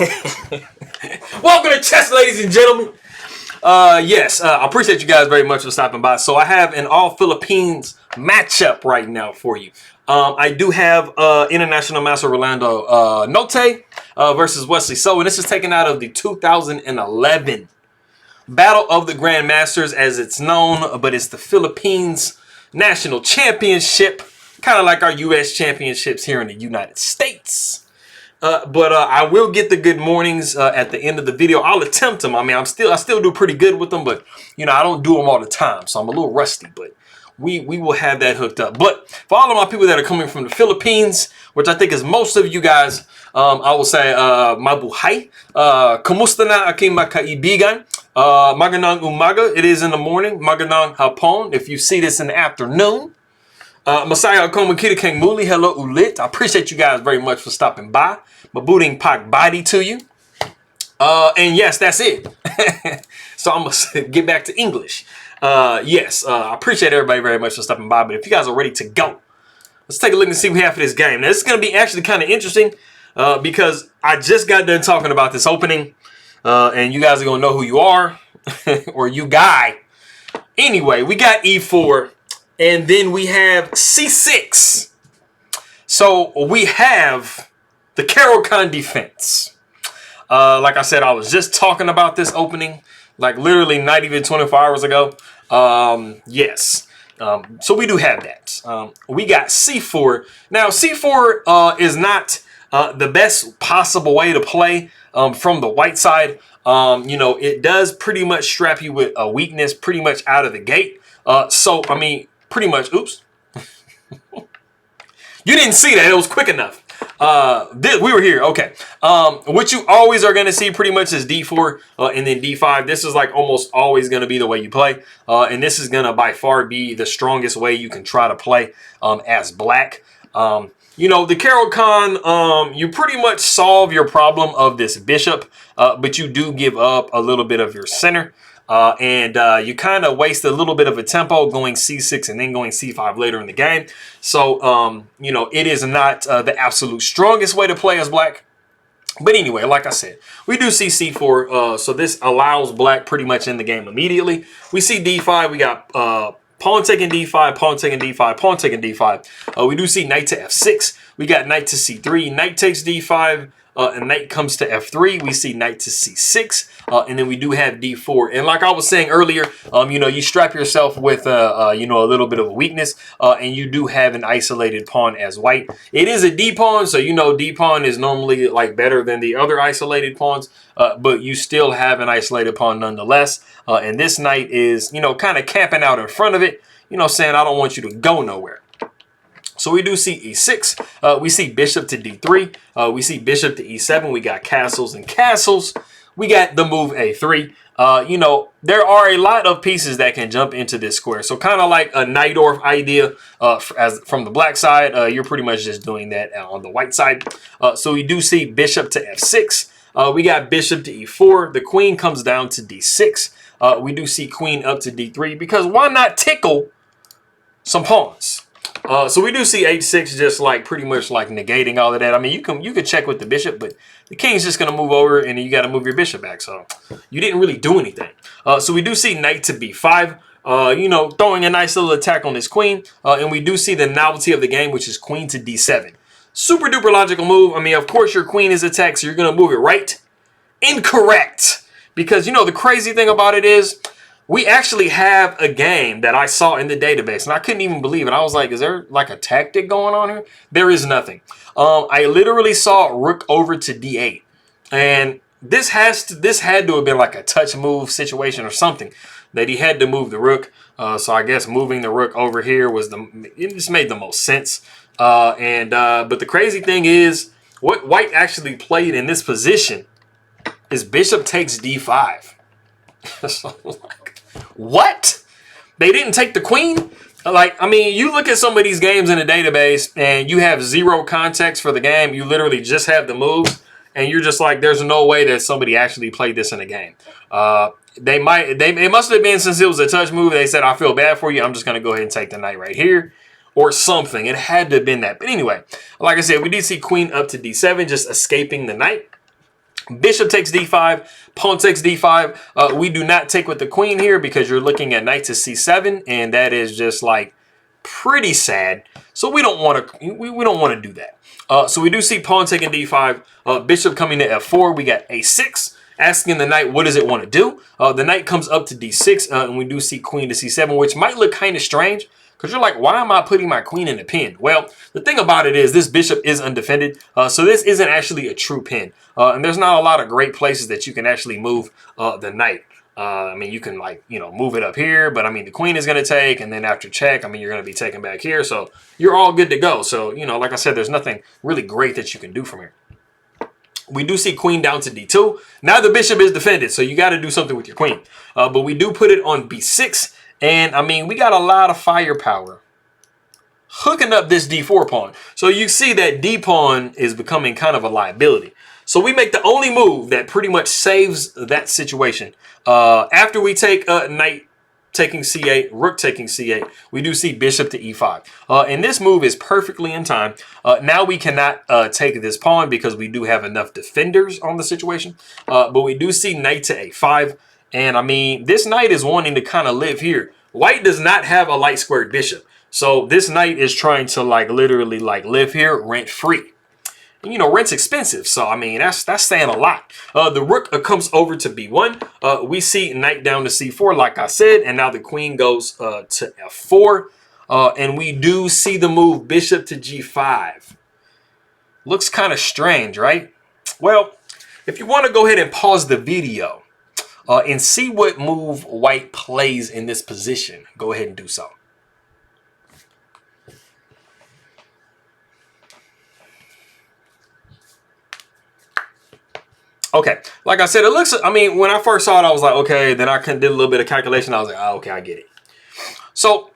Welcome to chess, ladies and gentlemen. Yes, I appreciate you guys very much for stopping by. So I have an all Philippines matchup right now for you. I do have International Master Rolando Nolte versus Wesley. So, and this is taken out of the 2011 Battle of the Grandmasters, as it's known, but it's the Philippines National Championship, kind of like our U.S. championships here in the United States. But I will get the good mornings at the end of the video. I'll attempt them. I mean, I still do pretty good with them, but you know, I don't do them all the time, so I'm a little rusty. But we will have that hooked up. But for all of my people that are coming from the Philippines, which I think is most of you guys, I will say mabuhay. Kumusta na aking mga kaibigan? Magandang umaga. It is in the morning. Magandang hapon. If you see this in the afternoon. Masaya akong makikinig muli. Hello ulit. I appreciate you guys very much for stopping by. Mabuting pagbati to you. And yes, that's it. So I'm gonna get back to English. Yes, I appreciate everybody very much for stopping by. But if you guys are ready to go, let's take a look and see what we have for this game. Now, this is gonna be actually kind of interesting because I just got done talking about this opening, and you guys are gonna know who you are or you guy. Anyway, we got E4. And then we have C6. So we have the Qg4 defense. Like I said, I was just talking about this opening, like literally not even 24 hours ago. Yes. So we do have that. We got C4. Now, C4 is not the best possible way to play from the white side. You know, it does pretty much strap you with a weakness pretty much out of the gate. So, I mean, pretty much, oops. You didn't see that. It was quick enough. We were here. Okay. What you always are going to see pretty much is D4 and then D5. This is like almost always going to be the way you play. And this is going to by far be the strongest way you can try to play as black. You know, the Qg4, you pretty much solve your problem of this bishop, but you do give up a little bit of your center. And you kind of waste a little bit of a tempo going C6 and then going C5 later in the game. So, you know, it is not the absolute strongest way to play as black. But anyway, like I said, we do see C4. So this allows black pretty much in the game immediately. We see D5. We got pawn taking D5, pawn taking D5, pawn taking D5. We do see knight to F6. We got knight to C3. Knight takes D5. And knight comes to F3. We see knight to C6. And then we do have D4. And like I was saying earlier, you know, you strap yourself with, you know, a little bit of a weakness. And you do have an isolated pawn as white. It is a D pawn. So, you know, D pawn is normally like better than the other isolated pawns. But you still have an isolated pawn nonetheless. And this knight is, you know, kind of camping out in front of it. You know, saying, I don't want you to go nowhere. So we do see E6, we see bishop to D3, we see bishop to E7, we got castles and castles, we got the move A3. You know, there are a lot of pieces that can jump into this square. So kind of like a Najdorf idea from the black side, you're pretty much just doing that on the white side. So we do see bishop to F6, we got bishop to E4, the queen comes down to D6, we do see queen up to D3, because why not tickle some pawns? So we do see H6 just like pretty much like negating all of that. I mean, you can check with the bishop, but the king's just going to move over and then you got to move your bishop back. So you didn't really do anything. So we do see knight to B5, you know, throwing a nice little attack on this queen. And we do see the novelty of the game, which is queen to D7. Super duper logical move. I mean, of course, your queen is attacked, so you're going to move it right. Incorrect. Because, you know, the crazy thing about it is, we actually have a game that I saw in the database, and I couldn't even believe it. I was like, is there like a tactic going on here? There is nothing. I literally saw rook over to D8. And this had to have been like a touch move situation or something that he had to move the rook. So I guess moving the rook over here was it just made the most sense. But the crazy thing is, what white actually played in this position is bishop takes D5. So like, what? They didn't take the queen? Like, I mean, you look at some of these games in the database and you have zero context for the game. You literally just have the moves and you're just like, there's no way that somebody actually played this in a game. It must have been, since it was a touch move, they said, I feel bad for you, I'm just going to go ahead and take the knight right here or something. It had to have been that. But anyway, like I said, we did see queen up to D7, just escaping the knight. Bishop takes d5, pawn takes d5. We do not take with the queen here because you're looking at knight to c7, and that is just like pretty sad. So we don't want to we don't want to do that. So we do see pawn taking d5, bishop coming to f4. We got a6, asking the knight what does it want to do. The knight comes up to d6, and we do see queen to c7, which might look kind of strange. Because you're like, why am I putting my queen in a pin? Well, the thing about it is this bishop is undefended. So this isn't actually a true pin. And there's not a lot of great places that you can actually move the knight. I mean, you can like, move it up here. But I mean, the queen is going to take. And then after check, I mean, you're going to be taken back here. So you're all good to go. So, like I said, there's nothing really great that you can do from here. We do see queen down to d2. Now the bishop is defended. So you got to do something with your queen. But we do put it on b6. And I mean, we got a lot of firepower hooking up this d4 pawn. So you see that d pawn is becoming kind of a liability. So we make the only move that pretty much saves that situation. After we take knight taking c8, rook taking c8, we do see bishop to e5. And this move is perfectly in time. Now we cannot take this pawn because we do have enough defenders on the situation. But we do see knight to a5. And I mean, this knight is wanting to kind of live here. White does not have a light squared bishop. So this knight is trying to like literally like live here rent free. And, rent's expensive. So, I mean, that's saying a lot. The rook comes over to b1. We see knight down to c4, like I said. And now the queen goes to f4. And we do see the move bishop to g5. Looks kind of strange, right? Well, if you want to go ahead and pause the video and see what move white plays in this position, go ahead and do so. Okay, like I said, it looks, I mean, when I first saw it, I was like, okay, then I did a little bit of calculation. I was like, oh, okay, I get it. So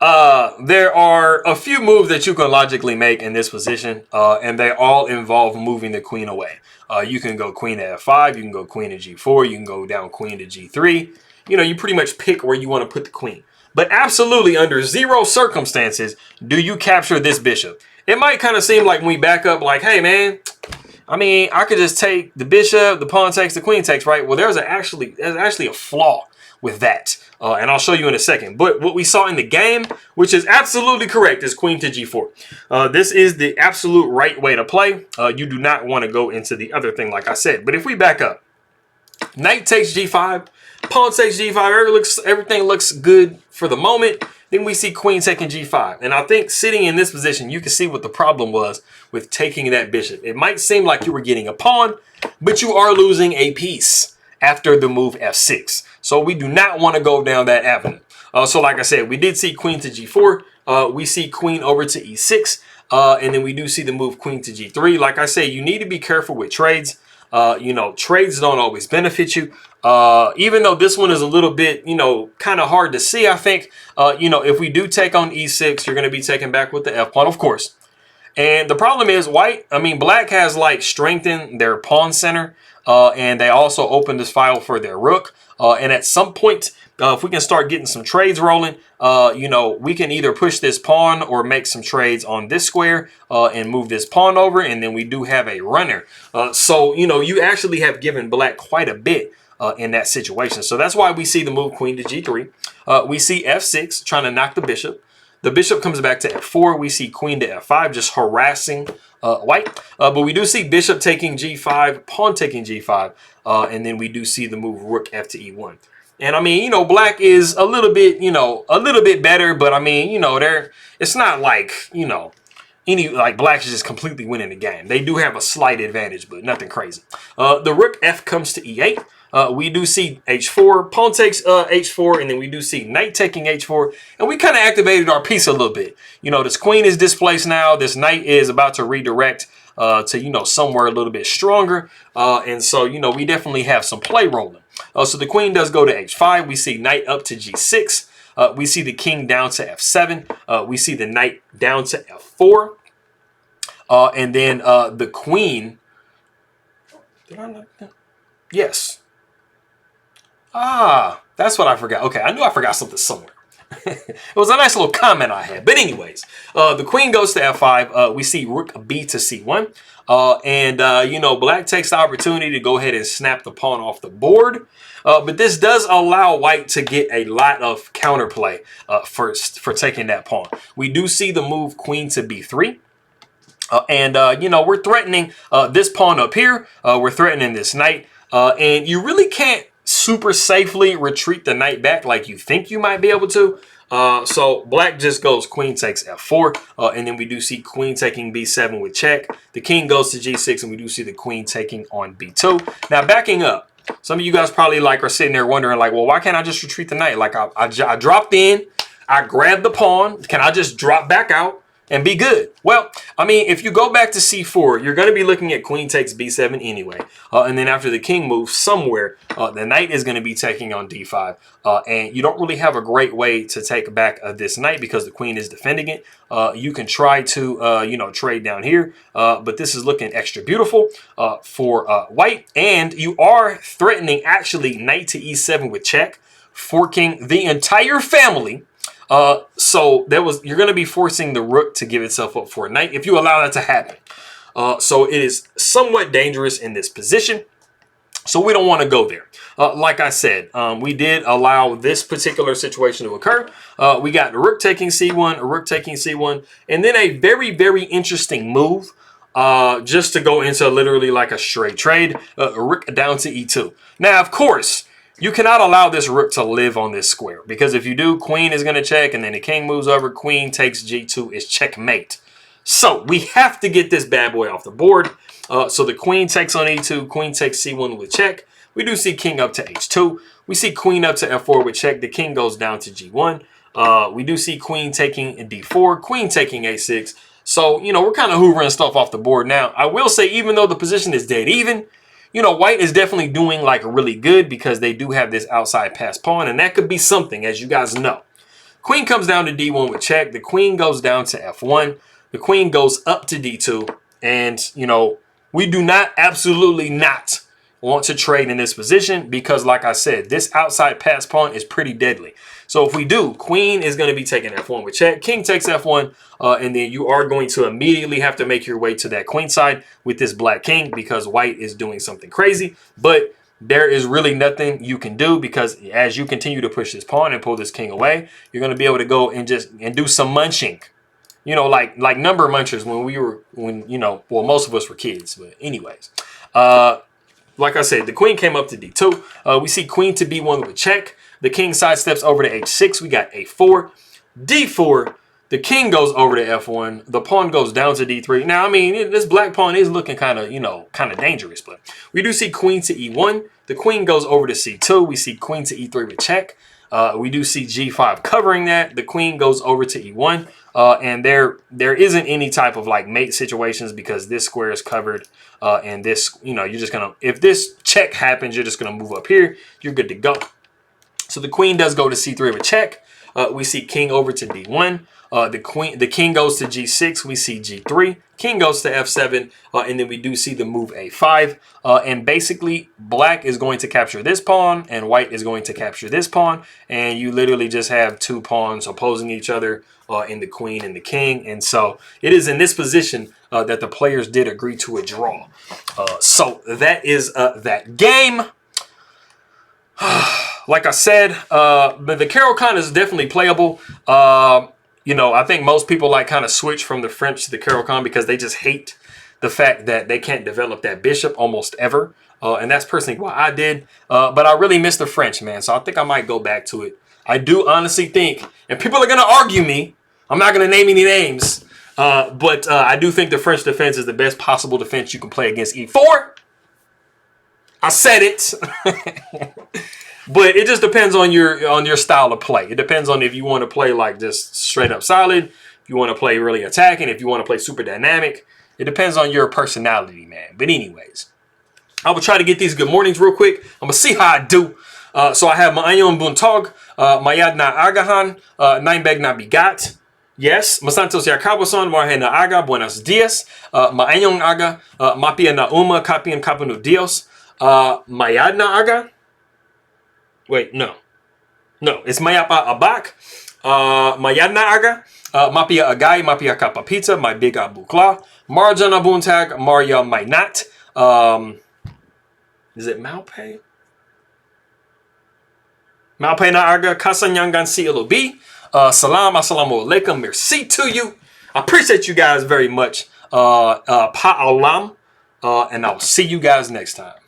there are a few moves that you can logically make in this position, and they all involve moving the queen away. You can go queen to f5, you can go queen to g4, you can go down queen to g3. You pretty much pick where you want to put the queen. But absolutely under zero circumstances do you capture this bishop. It might kind of seem like when we back up like, hey, man, I mean, I could just take the bishop, the pawn takes, the queen takes, right? Well, there's actually a flaw with that. And I'll show you in a second. But what we saw in the game, which is absolutely correct, is queen to g4. This is the absolute right way to play. You do not want to go into the other thing, like I said. But if we back up, knight takes g5, pawn takes g5, everything looks good for the moment. Then we see queen taking g5. And I think sitting in this position, you can see what the problem was with taking that bishop. It might seem like you were getting a pawn, but you are losing a piece after the move f6. So we do not want to go down that avenue. So like I said, we did see queen to g4. We see queen over to e6. And then we do see the move queen to g3. Like I say, you need to be careful with trades. Trades don't always benefit you. Even though this one is a little bit, kind of hard to see, I think, if we do take on e6, you're going to be taken back with the f pawn, of course. And the problem is black has like strengthened their pawn center. And they also opened this file for their rook. And at some point, if we can start getting some trades rolling, we can either push this pawn or make some trades on this square and move this pawn over. And then we do have a runner. So, you actually have given black quite a bit in that situation. So that's why we see the move queen to g3. We see f6 trying to knock the bishop. The bishop comes back to f4. We see queen to f5 just harassing white. But we do see bishop taking g5, pawn taking g5. And then we do see the move rook f to e1. And I mean, black is a little bit, better. But I mean, it's not like, black is just completely winning the game. They do have a slight advantage, but nothing crazy. The rook f comes to e8. We do see h4, pawn takes h4, and then we do see knight taking h4, and we kind of activated our piece a little bit. This queen is displaced now. This knight is about to redirect to, somewhere a little bit stronger. And so, we definitely have some play rolling. So the queen does go to h5. We see knight up to g6. We see the king down to f7. We see the knight down to f4. And then the queen. Did I not? Yes. Ah, that's what I forgot. Okay, I knew I forgot something somewhere. It was a nice little comment I had. But anyways, the queen goes to f5. We see rook b to c1. You know, black takes the opportunity to go ahead and snap the pawn off the board. But this does allow white to get a lot of counterplay for taking that pawn. We do see the move queen to b3. You know, we're threatening this pawn up here. We're threatening this knight. And you really can't super safely retreat the knight back like you think you might be able to. So black just goes queen takes f4, and then we do see queen taking b7 with check. The king goes to g6, and we do see the queen taking on b2. Now backing up, some of you guys probably like are sitting there wondering like, well, why can't I just retreat the knight? Like I dropped in, I grabbed the pawn. Can I just drop back out and be good? Well, I mean, if you go back to c4, you're going to be looking at queen takes b7 anyway. And then after the king moves somewhere, the knight is going to be taking on d5. And you don't really have a great way to take back this knight because the queen is defending it. You can try to, you know, trade down here. But this is looking extra beautiful for white. And you are threatening actually knight to e7 with check, forking the entire family. So you're going to be forcing the rook to give itself up for a knight if you allow that to happen. So it is somewhat dangerous in this position. So we don't want to go there. Like I said, we did allow this particular situation to occur. We got the rook taking c1, a rook taking c1, and then a very, very interesting move. Just to go into literally like a straight trade, rook down to e2. Now, of course, you cannot allow this rook to live on this square because if you do, queen is going to check and then the king moves over, queen takes g2 is checkmate. So we have to get this bad boy off the board. So the queen takes on e2, queen takes c1 with check. We do see king up to h2. We see queen up to f4 with check. The king goes down to g1. We do see queen taking d4, queen taking a6. So, you know, we're kind of hoovering stuff off the board now. I will say, even though the position is dead even, you know, white is definitely doing like really good because they do have this outside pass pawn, and that could be something, as you guys know. Queen comes down to d1 with check. The queen goes down to f1. The queen goes up to d2. And, you know, we do not, absolutely not want to trade in this position because, like I said, this outside pass pawn is pretty deadly. So if we do, queen is going to be taking f1 with check. King takes f1, and then you are going to immediately have to make your way to that queen side with this black king because white is doing something crazy. But there is really nothing you can do because as you continue to push this pawn and pull this king away, you're going to be able to go and do some munching. You know, like number munchers when you know, well, most of us were kids. But anyways, like I said, the queen came up to d2. We see queen to b1 with check. The king side steps over to h6. We got a4. d4. The king goes over to f1. The pawn goes down to d3. Now, I mean, this black pawn is looking kind of, you know, kind of dangerous. But we do see queen to e1. The queen goes over to c2. We see queen to e3 with check. We do see g5 covering that. The queen goes over to e1. And there isn't any type of like mate situations because this square is covered. And this, you know, you're just going to, if this check happens, you're just going to move up here. You're good to go. So the queen does go to c3 with check. We see king over to d1. The king goes to g6. We see g3. King goes to f7. And then we do see the move a5. And basically, black is going to capture this pawn, and white is going to capture this pawn. And you literally just have two pawns opposing each other in the queen and the king. And so it is in this position that the players did agree to a draw. So that is that game. Like I said, the Kh is definitely playable. You know, I think most people like kind of switch from the French to the Kh because they just hate the fact that they can't develop that bishop almost ever. And that's personally why I did. But I really miss the French, man. So I think I might go back to it. I do honestly think, and people are going to argue me, I'm not going to name any names, but I do think the French defense is the best possible defense you can play against e4. I said it. But it just depends on your style of play. It depends on if you want to play like just straight up solid, if you want to play really attacking, if you want to play super dynamic. It depends on your personality, man. But anyways, I will try to get these good mornings real quick. I'm going to see how I do. So I have Maayon Buntog, Mayad na Agahan, Nainbeg na Bigat. Yes, Masantos Yakabason, Marhe na Aga, Buenos Dias, Maanyong Aga, Mapia na Uma, Kapian Kapunu Dios, Mayad na Aga. Wait, no. No, it's Mayapa Abak. Mayad na aga. Mapia agay, mapia kapa pizza, my big abukla. Marjan abuntag, Maria mainat. Is it Malpay? Malpay na aga, kasanyangan si ilobi. Salam, assalamu alaikum, merci to you. I appreciate you guys very much. Pa'alam. And I'll see you guys next time.